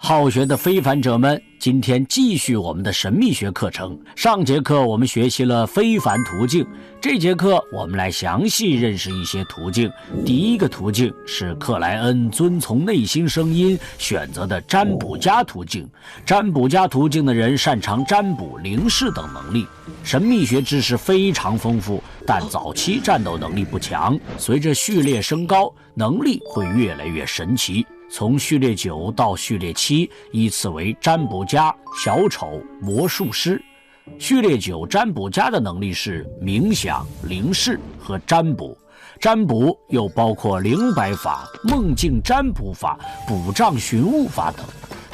好学的非凡者们，今天继续我们的神秘学课程。上节课我们学习了非凡途径，这节课我们来详细认识一些途径。第一个途径是克莱恩遵从内心声音选择的占卜家途径。占卜家途径的人擅长占卜、灵视等能力，神秘学知识非常丰富，但早期战斗能力不强，随着序列升高，能力会越来越神奇。从序列9到序列7依次为占卜家、小丑、魔术师。序列9占卜家的能力是冥想、灵视和占卜。占卜又包括灵摆法、梦境占卜法、卜障寻物法等，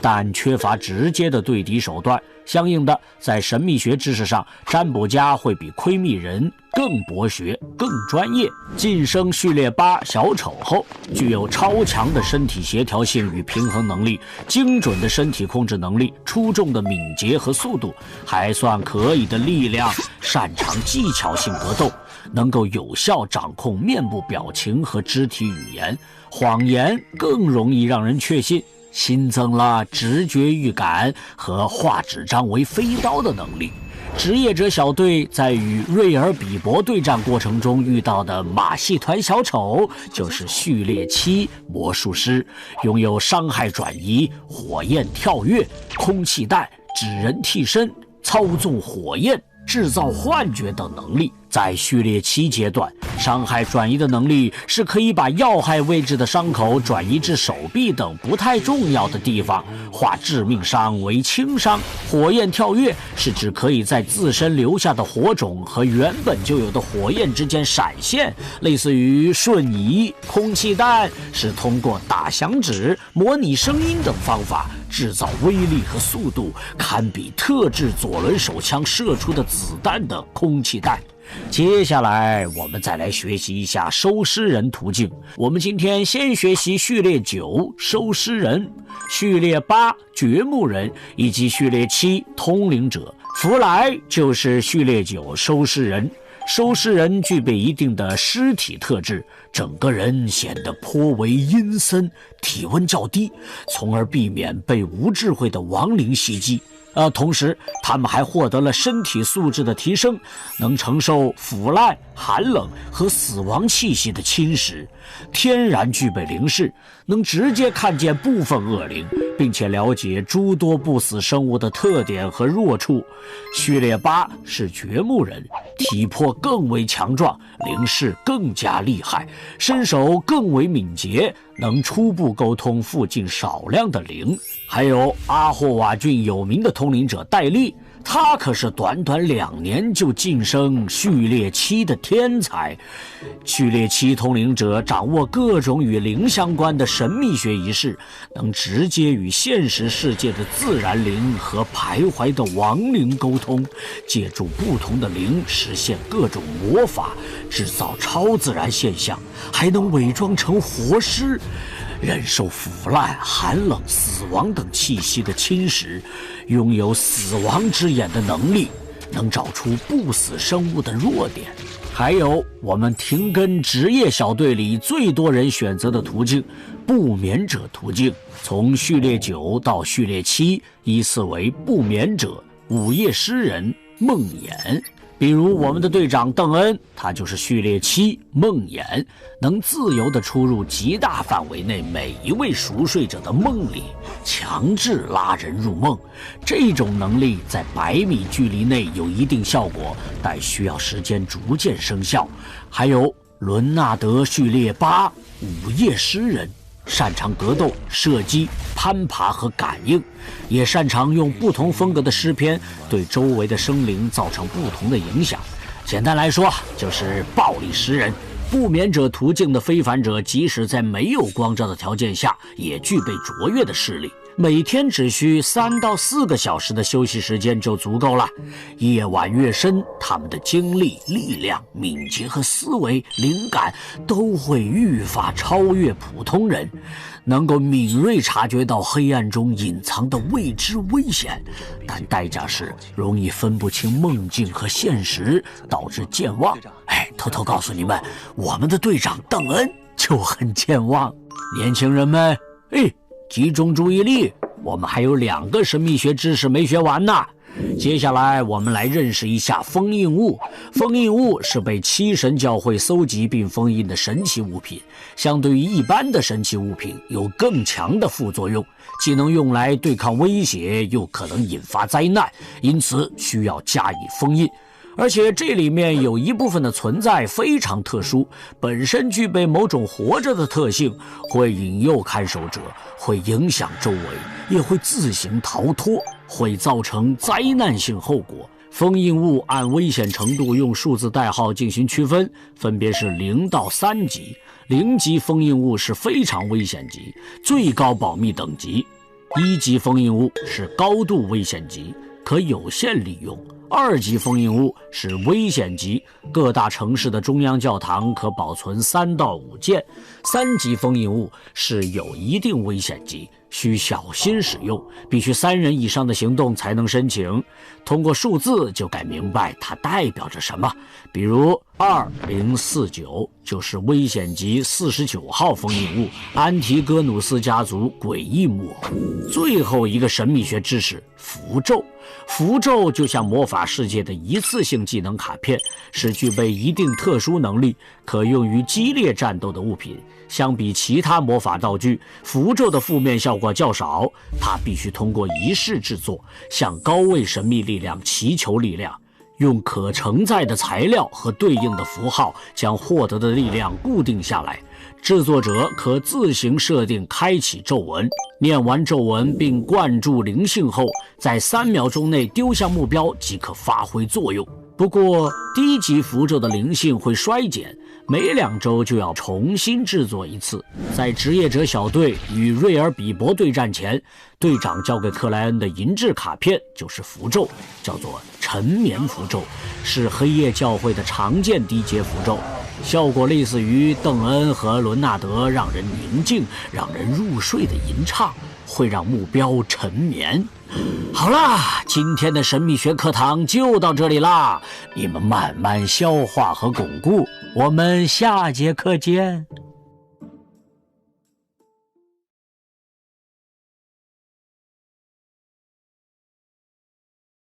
但缺乏直接的对敌手段。相应的，在神秘学知识上，占卜家会比窥秘人更博学、更专业。晋升序列8小丑后，具有超强的身体协调性与平衡能力，精准的身体控制能力，出众的敏捷和速度，还算可以的力量，擅长技巧性格斗，能够有效掌控面部表情和肢体语言，谎言更容易让人确信。新增了直觉预感和化纸张为飞刀的能力。职业者小队在与瑞尔比伯对战过程中遇到的马戏团小丑就是序列7魔术师，拥有伤害转移、火焰跳跃、空气弹、纸人替身、操纵火焰、制造幻觉等能力。在序列7阶段，伤害转移的能力是可以把要害位置的伤口转移至手臂等不太重要的地方，化致命伤为轻伤。火焰跳跃是指可以在自身留下的火种和原本就有的火焰之间闪现，类似于瞬移。空气弹是通过打响指、模拟声音等方法制造威力和速度，堪比特制左轮手枪射出的子弹的空气弹。接下来我们再来学习一下收尸人途径。我们今天先学习序列9收尸人，序列8掘墓人以及序列7通灵者。弗莱就是序列9收尸人。收尸人具备一定的尸体特质，整个人显得颇为阴森，体温较低，从而避免被无智慧的亡灵袭击。同时他们还获得了身体素质的提升，能承受腐烂、寒冷和死亡气息的侵蚀，天然具备灵视，能直接看见部分恶灵，并且了解诸多不死生物的特点和弱处。序列8是掘墓人，体魄更为强壮，灵视更加厉害，身手更为敏捷，能初步沟通附近少量的灵。还有阿霍瓦郡有名的通灵者戴利，他可是短短2年就晋升序列7的天才。序列7通灵者掌握各种与灵相关的神秘学仪式，能直接与现实世界的自然灵和徘徊的亡灵沟通，借助不同的灵实现各种魔法，制造超自然现象，还能伪装成活尸，忍受腐烂、寒冷、死亡等气息的侵蚀，拥有死亡之眼的能力，能找出不死生物的弱点。还有我们停更职业小队里最多人选择的途径——不眠者途径。从序列9到序列7依次为不眠者、午夜诗人、梦魇。比如我们的队长邓恩，他就是序列7梦魇，能自由地出入极大范围内每一位熟睡者的梦里，强制拉人入梦。这种能力在100米距离内有一定效果，但需要时间逐渐生效。还有伦纳德序列8午夜诗人，擅长格斗、射击、攀爬和感应，也擅长用不同风格的诗篇对周围的生灵造成不同的影响。简单来说，就是暴力诗人。不眠者途径的非凡者，即使在没有光照的条件下，也具备卓越的视力。每天只需3到4个小时的休息时间就足够了。夜晚越深，他们的精力、力量、敏捷和思维、灵感都会愈发超越普通人，能够敏锐察觉到黑暗中隐藏的未知危险，但代价是容易分不清梦境和现实，导致健忘。偷偷告诉你们，我们的队长邓恩就很健忘。年轻人们，集中注意力，我们还有2个神秘学知识没学完呢。接下来我们来认识一下封印物。封印物是被七神教会搜集并封印的神奇物品，相对于一般的神奇物品有更强的副作用，既能用来对抗威胁，又可能引发灾难，因此需要加以封印。而且这里面有一部分的存在非常特殊，本身具备某种活着的特性，会引诱看守者，会影响周围，也会自行逃脱，会造成灾难性后果。封印物按危险程度用数字代号进行区分，分别是0到3级。0级封印物是非常危险级，最高保密等级。1级封印物是高度危险级，可有限利用。2级封印物是危险级，各大城市的中央教堂可保存3到5件。3级封印物是有一定危险级，需小心使用，必须3人以上的行动才能申请。通过数字就该明白它代表着什么，比如2049就是危险级49号封印物，安提戈努斯家族诡异木偶。最后一个神秘学知识，符咒。符咒就像魔法世界的一次性技能卡片，是具备一定特殊能力，可用于激烈战斗的物品。相比其他魔法道具，符咒的负面效果较少，它必须通过仪式制作，向高位神秘力量祈求力量，用可承载的材料和对应的符号将获得的力量固定下来。制作者可自行设定开启咒文，念完咒文并灌注灵性后，在3秒钟内丢向目标即可发挥作用。不过低级符咒的灵性会衰减，每2周就要重新制作一次。在职业者小队与瑞尔比伯对战前，队长交给克莱恩的银质卡片就是符咒，叫做沉眠符咒，是黑夜教会的常见低阶符咒，效果类似于邓恩和伦纳德让人宁静、让人入睡的吟唱，会让目标沉眠。好啦，今天的神秘学课堂就到这里啦，你们慢慢消化和巩固，我们下节课见。